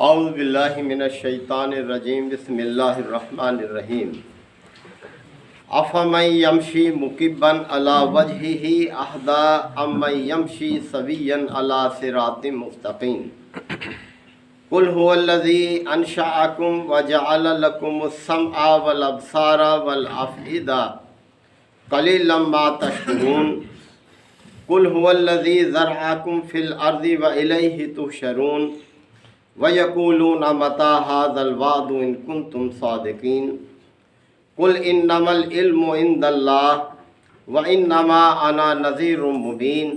اعوذ باللہ من الشیطان الرجیم بسم اللہ الرحمن الرحیم افمن یمشی مکبا علی وجہہ اہدی امن یمشی سویا علی صراط مستقیم قل هو الذی انشأکم وجعل لکم السمع والابصار والافئدہ قلیلا ما تشکرون قل هو الذی ذرأکم فی الارض والیہ تحشرون وَيَقُولُونَ مَتَى هَذَا الْوَعْدُ إِن كُنتُمْ صَادِقِينَ قُلْ إِنَّمَا الْعِلْمُ عِندَ اللَّهِ وَإِنَّمَا أَنَا نَذِيرٌ مُبِينٌ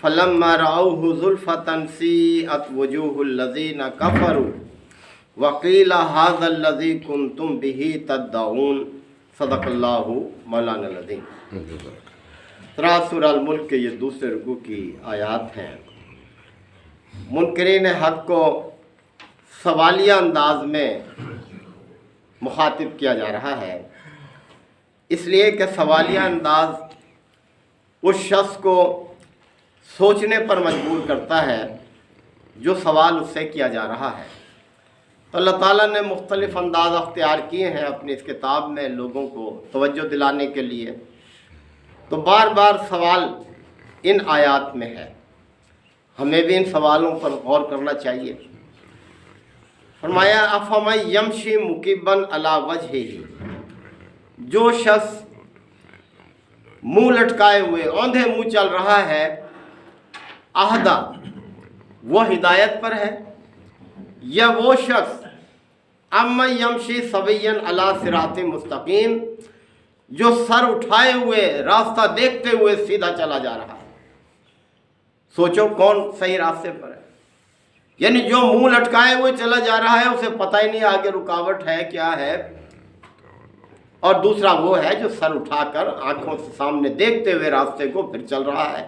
فَلَمَّا رَأَوْهُ زُلْفَةً سِيئَتْ وُجُوهُ الَّذِينَ كَفَرُوا وَقِيلَ هَذَا الَّذِي كُنتُمْ بِهِ تَدَّعُونَ صدق اللہ مولانا العظیم۔ سورہ الملک کے یہ دوسرے رکوع کی آیات ہیں۔ منکرین حق کو سوالیہ انداز میں مخاطب کیا جا رہا ہے، اس لیے کہ سوالیہ انداز اس شخص کو سوچنے پر مجبور کرتا ہے جو سوال اس سے کیا جا رہا ہے۔ تو اللہ تعالیٰ نے مختلف انداز اختیار کیے ہیں اپنی اس کتاب میں لوگوں کو توجہ دلانے کے لیے، تو بار بار سوال ان آیات میں ہے، ہمیں بھی ان سوالوں پر غور کرنا چاہیے۔ فرمایا افمن یمشی مکبا علی وجہہ، جو شخص منہ لٹکائے ہوئے اوندھے منہ چل رہا ہے، اہدا وہ ہدایت پر ہے، یا وہ شخص امن یمشی سویا علی صراط مستقیم جو سر اٹھائے ہوئے راستہ دیکھتے ہوئے سیدھا چلا جا رہا ہے۔ سوچو کون صحیح راستے پر ہے؟ یعنی جو منہ لٹکائے ہوئے چلا جا رہا ہے اسے پتہ ہی نہیں آگے رکاوٹ ہے کیا ہے، اور دوسرا وہ ہے جو سر اٹھا کر آنکھوں سے سامنے دیکھتے ہوئے راستے کو پھر چل رہا ہے۔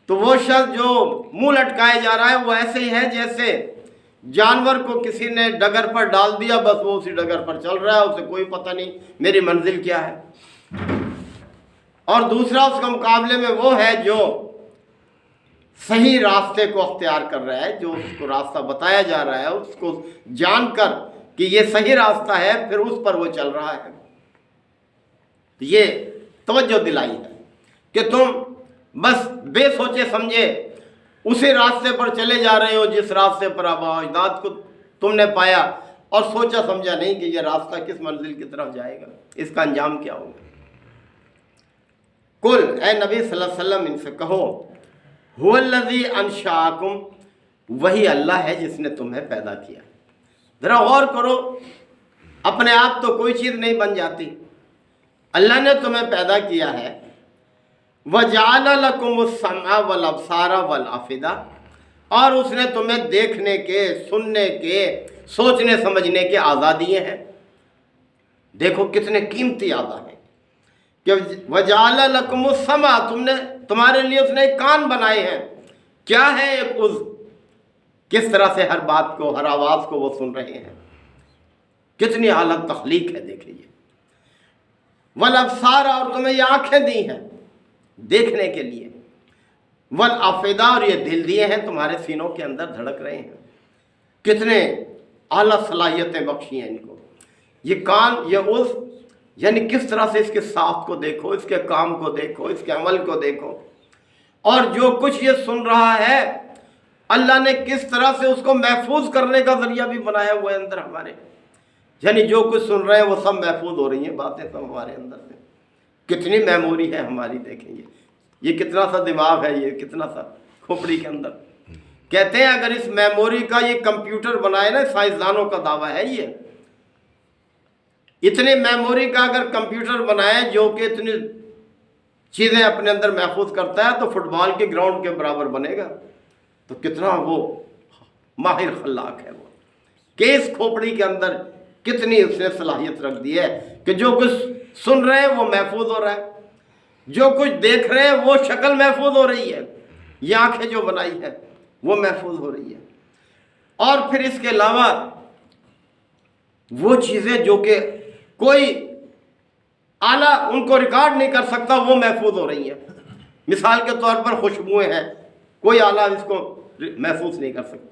تو وہ شخص جو منہ لٹکائے جا رہا ہے وہ ایسے ہی ہے جیسے جانور کو کسی نے ڈگر پر ڈال دیا، بس وہ اسی ڈگر پر چل رہا ہے، اسے کوئی پتہ نہیں میری منزل کیا ہے۔ اور دوسرا اس کے مقابلے میں وہ ہے جو صحیح راستے کو اختیار کر رہا ہے، جو اس کو راستہ بتایا جا رہا ہے اس کو جان کر کہ یہ صحیح راستہ ہے، پھر اس پر وہ چل رہا ہے۔ یہ توجہ دلائی ہے کہ تم بس بے سوچے سمجھے اسی راستے پر چلے جا رہے ہو جس راستے پر آباء و اجداد کو تم نے پایا، اور سوچا سمجھا نہیں کہ یہ راستہ کس منزل کی طرف جائے گا، اس کا انجام کیا ہوگا۔ قل اے نبی صلی اللہ علیہ وسلم ان سے کہو، هو الذی انشاکم، وہی اللہ ہے جس نے تمہیں پیدا کیا۔ ذرا غور کرو، اپنے آپ تو کوئی چیز نہیں بن جاتی، اللہ نے تمہیں پیدا کیا ہے۔ وجعل لکم السمع والابصار والافئدہ، اور اس نے تمہیں دیکھنے کے، سننے کے، سوچنے سمجھنے کے اعضاء دیے ہیں۔ دیکھو کتنے قیمتی اعضاء ہیں کہ وجعل لکم السمع، تمہارے لیے اس نے ایک کان بنائے ہیں۔ کیا ہے ایک عضو، کس طرح سے ہر بات کو، ہر آواز کو وہ سن رہے ہیں، کتنی اعلیٰ تخلیق ہے دیکھیے۔ والابصار، اور تمہیں یہ آنکھیں دی ہیں دیکھنے کے لیے۔ والافئدہ، اور یہ دل دیے ہیں تمہارے سینوں کے اندر دھڑک رہے ہیں۔ کتنے اعلیٰ صلاحیتیں بخشی ہیں ان کو۔ یہ کان، یہ عضو، یعنی کس طرح سے اس کے ساخت کو دیکھو، اس کے کام کو دیکھو، اس کے عمل کو دیکھو، اور جو کچھ یہ سن رہا ہے اللہ نے کس طرح سے اس کو محفوظ کرنے کا ذریعہ بھی بنایا ہوا ہے اندر ہمارے، یعنی جو کچھ سن رہے ہیں وہ سب محفوظ ہو رہی ہیں باتیں سب ہمارے اندر سے۔ کتنی میموری ہے ہماری، دیکھیں یہ کتنا سا دماغ ہے، یہ کتنا سا کھوپڑی کے اندر۔ کہتے ہیں اگر اس میموری کا یہ کمپیوٹر بنائے نا، سائنسدانوں کا دعویٰ ہے یہ، اتنے میموری کا اگر کمپیوٹر بنائے جو کہ اتنی چیزیں اپنے اندر محفوظ کرتا ہے تو فٹ بال کے گراؤنڈ کے برابر بنے گا۔ تو کتنا وہ ماہر خلاق ہے وہ، کہ اس کھوپڑی کے اندر کتنی اس نے صلاحیت رکھ دی ہے کہ جو کچھ سن رہے ہیں وہ محفوظ ہو رہا ہے، جو کچھ دیکھ رہے ہیں وہ شکل محفوظ ہو رہی ہے، یہ آنکھیں جو بنائی ہیں وہ محفوظ ہو رہی ہے، اور پھر اس کے علاوہ وہ چیزیں جو کہ کوئی آلہ ان کو ریکارڈ نہیں کر سکتا وہ محفوظ ہو رہی ہیں۔ مثال کے طور پر خوشبوئیں ہیں، کوئی آلہ اس کو محفوظ نہیں کر سکتا،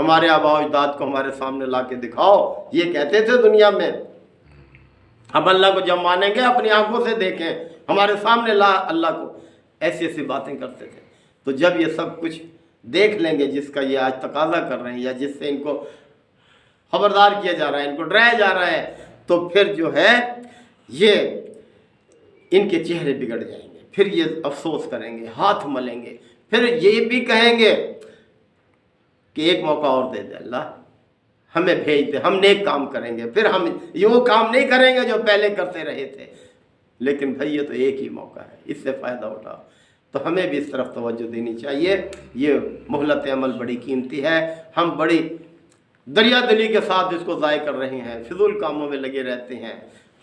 ہمارے آباء و اجداد کو ہمارے سامنے لا کے دکھاؤ، یہ کہتے تھے دنیا میں، ہم اللہ کو جب مانیں گے اپنی آنکھوں سے دیکھیں، ہمارے سامنے لا اللہ کو، ایسی ایسی باتیں کرتے تھے۔ تو جب یہ سب کچھ دیکھ لیں گے جس کا یہ آج تقاضا کر رہے ہیں، یا جس سے ان کو خبردار کیا جا رہا ہے، ان کو ڈرایا جا رہا ہے، تو پھر جو ہے یہ ان کے چہرے بگڑ جائیں گے، پھر یہ افسوس کریں گے، ہاتھ ملیں گے، پھر یہ بھی کہیں گے کہ ایک موقع اور دے دے اللہ، ہمیں بھیج دے، ہم نیک کام کریں گے، پھر ہم یہ وہ کام نہیں کریں گے جو پہلے کرتے رہے تھے۔ لیکن بھائی یہ تو ایک ہی موقع ہے، اس سے فائدہ اٹھاؤ۔ تو ہمیں بھی اس طرف توجہ دینی چاہیے، یہ مہلت عمل بڑی قیمتی ہے، ہم بڑی دریا دلی کے ساتھ اس کو ضائع کر رہے ہیں، فضول کاموں میں لگے رہتے ہیں،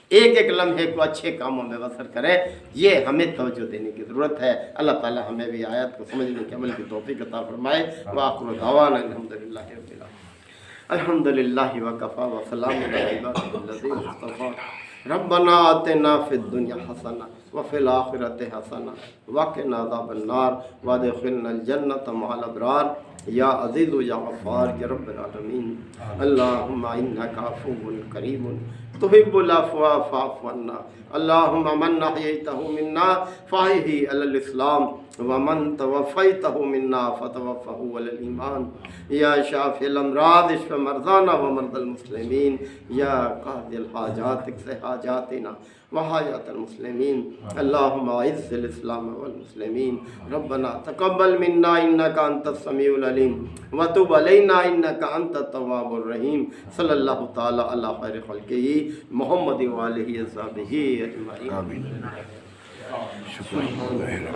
ایک ایک لمحے کو اچھے کاموں میں بسر کریں، یہ ہمیں توجہ دینے کی ضرورت ہے۔ اللہ تعالی ہمیں بھی آیات کو سمجھنے کے عمل کی توفیق عطا فرمائے۔ وآخر دعوانا الحمدللہ رب العالمین۔ الحمدللہ وکفا وسلام علی عبادہ الذین اصطفیٰ۔ ربنا آتنا فی الدنیا حسنہ وفی الآخرۃ حسنہ وقنا عذاب النار وادخلنا الجنۃ مع الابرار یا عزیز یا غفار یا رب العالمین۔ اللہم انک عفو کریم تحب العفو فاعف عنا۔ اللہم من احییتہ منا فاحیہ علی الاسلام ومن توفیتہ منا فتوفہ علی الایمان۔ یا شافی الامراض اشف مرضانا ومرضى المسلمین۔ یا قاضی الحاجات اقض حاجاتنا وحاجات المسلمین۔ اللہم اعز الاسلام والمسلمین۔ ربنا تقبل منا انک انت السمیع العلیم وتب علینا انک انت التواب الرحیم۔ صلی اللہ تعالی علی خیر خلقہ محمد وآلہ وصحبہ اجمعین۔ آمین۔ شکریہ۔